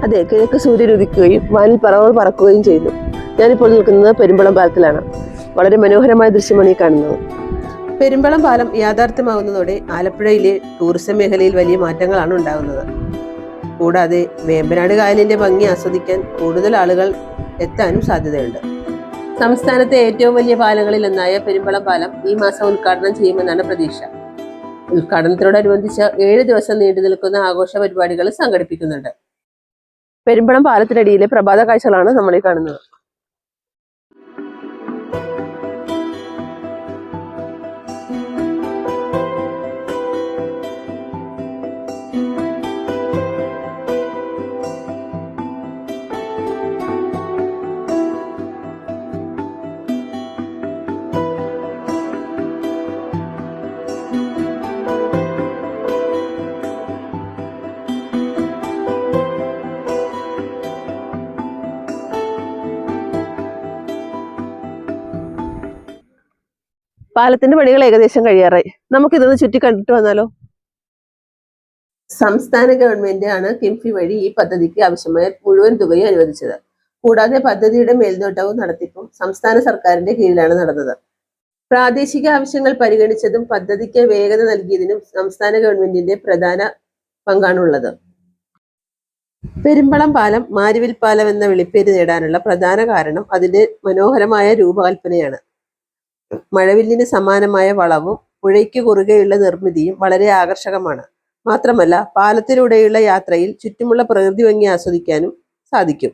അതെ, കിഴക്ക് സൂര്യൻ ഉദിക്കുകയും വാനിൽ പറവകൾ പറക്കുകയും ചെയ്യുന്നു. ഞാനിപ്പോൾ നിൽക്കുന്നത് പെരുമ്പളം പാലത്തിലാണ്. വളരെ മനോഹരമായ ദൃശ്യമാണ് ഈ കാണുന്നത്. പെരുമ്പളം പാലം യാഥാർത്ഥ്യമാകുന്നതോടെ ആലപ്പുഴയിലെ ടൂറിസം മേഖലയിൽ വലിയ മാറ്റങ്ങളാണ് ഉണ്ടാകുന്നത്. കൂടാതെ വേമ്പനാട് കായലിന്റെ ഭംഗി ആസ്വദിക്കാൻ കൂടുതൽ ആളുകൾ എത്താനും സാധ്യതയുണ്ട്. സംസ്ഥാനത്തെ ഏറ്റവും വലിയ പാലങ്ങളിൽ ഒന്നായ പെരുമ്പളം പാലം ഈ മാസം ഉദ്ഘാടനം ചെയ്യുമെന്നാണ് പ്രതീക്ഷ. ഉദ്ഘാടനത്തോടനുബന്ധിച്ച് 7 ദിവസം നീണ്ടു നിൽക്കുന്ന ആഘോഷ പരിപാടികൾ സംഘടിപ്പിക്കുന്നുണ്ട്. പെരുമ്പളം പാലത്തിനടിയിലെ പ്രഭാത കാഴ്ചകളാണ് നമ്മൾ ഈ കാണുന്നത്. പാലത്തിന്റെ പണികൾ ഏകദേശം കഴിയാറായി. നമുക്കിതൊന്ന് ചുറ്റി കണ്ടിട്ട് വന്നാലോ? സംസ്ഥാന ഗവൺമെന്റ് ആണ് കിംഫി വഴി ഈ പദ്ധതിക്ക് ആവശ്യമായ മുഴുവൻ തുകയും അനുവദിച്ചത്. കൂടാതെ പദ്ധതിയുടെ മേൽനോട്ടവും നടത്തിപ്പും സംസ്ഥാന സർക്കാരിന്റെ കീഴിലാണ് നടന്നത്. പ്രാദേശിക ആവശ്യങ്ങൾ പരിഗണിച്ചതും പദ്ധതിക്ക് വേഗത നൽകിയതിനും സംസ്ഥാന ഗവൺമെന്റിന്റെ പ്രധാന പങ്കാണുള്ളത്. പെരുമ്പളം പാലം മാരിവിൽ പാലം എന്ന വിളിപ്പേര് നേടാനുള്ള പ്രധാന കാരണം അതിന്റെ മനോഹരമായ രൂപകൽപ്പനയാണ്. മഴവില്ലിന് സമാനമായ വളവും പുഴയ്ക്ക് കുറുകെയുള്ള നിർമ്മിതിയും വളരെ ആകർഷകമാണ്. മാത്രമല്ല പാലത്തിലൂടെയുള്ള യാത്രയിൽ ചുറ്റുമുള്ള പ്രകൃതി ഭംഗി ആസ്വദിക്കാനും സാധിക്കും.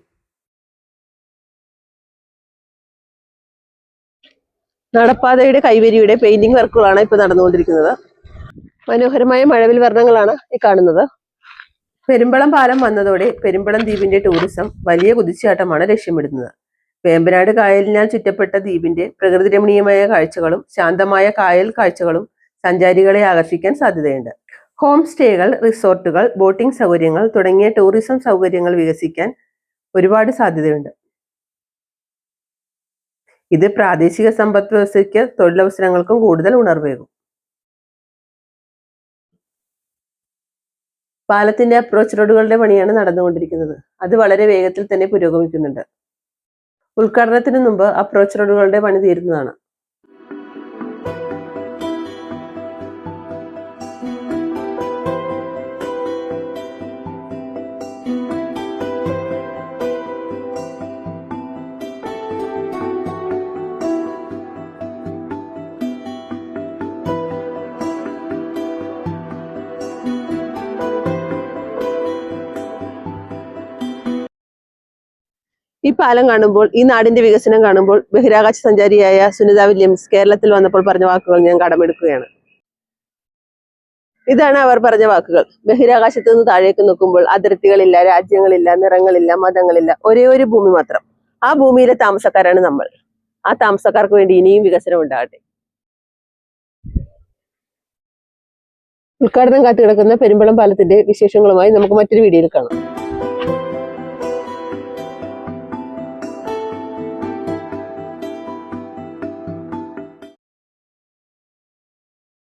നടപ്പാതയുടെ കൈവരിയുടെ പെയിന്റിംഗ് വർക്കുകളാണ് ഇപ്പോൾ നടന്നുകൊണ്ടിരിക്കുന്നത്. മനോഹരമായ മഴവിൽ വർണ്ണങ്ങളാണ് ഈ കാണുന്നത്. പെരുമ്പളം പാലം വന്നതോടെ പെരുമ്പളം ദ്വീപിന്റെ ടൂറിസം വലിയ കുതിച്ചുചാട്ടമാണ് ലക്ഷ്യമിടുന്നത്. വേമ്പനാട് കായലിനാൽ ചുറ്റപ്പെട്ട ദ്വീപിന്റെ പ്രകൃതി രമണീയമായ കാഴ്ചകളും ശാന്തമായ കായൽ കാഴ്ചകളും സഞ്ചാരികളെ ആകർഷിക്കാൻ സാധ്യതയുണ്ട്. ഹോം സ്റ്റേകൾ, റിസോർട്ടുകൾ, ബോട്ടിംഗ് സൗകര്യങ്ങൾ തുടങ്ങിയ ടൂറിസം സൗകര്യങ്ങൾ വികസിക്കാൻ ഒരുപാട് സാധ്യതയുണ്ട്. ഇത് പ്രാദേശിക സമ്പദ് വ്യവസ്ഥയ്ക്ക് തൊഴിലവസരങ്ങൾക്കും കൂടുതൽ ഉണർവേകും. പാലത്തിന്റെ അപ്രോച്ച് റോഡുകളുടെ പണിയാണ് നടന്നുകൊണ്ടിരിക്കുന്നത്. അത് വളരെ വേഗത്തിൽ തന്നെ പുരോഗമിക്കുന്നുണ്ട്. ഉദ്ഘാടനത്തിന് മുമ്പ് അപ്രോച്ച് റോഡുകളുടെ പണി തീരുന്നതാണ്. ഈ പാലം കാണുമ്പോൾ, ഈ നാടിന്റെ വികസനം കാണുമ്പോൾ ബഹിരാകാശ സഞ്ചാരിയായ സുനിത വില്യംസ് കേരളത്തിൽ വന്നപ്പോൾ പറഞ്ഞ വാക്കുകൾ ഞാൻ കടമെടുക്കുകയാണ്. ഇതാണ് അവർ പറഞ്ഞ വാക്കുകൾ. ബഹിരാകാശത്ത് നിന്ന് താഴേക്ക് നോക്കുമ്പോൾ അതിർത്തികളില്ല, രാജ്യങ്ങളില്ല, നിറങ്ങളില്ല, മതങ്ങളില്ല, ഒരേ ഒരു ഭൂമി മാത്രം. ആ ഭൂമിയിലെ താമസക്കാരാണ് നമ്മൾ. ആ താമസക്കാർക്ക് വേണ്ടി ഇനിയും വികസനം ഉണ്ടാകട്ടെ. ഉദ്ഘാടനം കാത്തുകിടക്കുന്ന പെരുമ്പളം പാലത്തിന്റെ വിശേഷങ്ങളുമായി നമുക്ക് മറ്റൊരു വീഡിയോയിൽ കാണാം.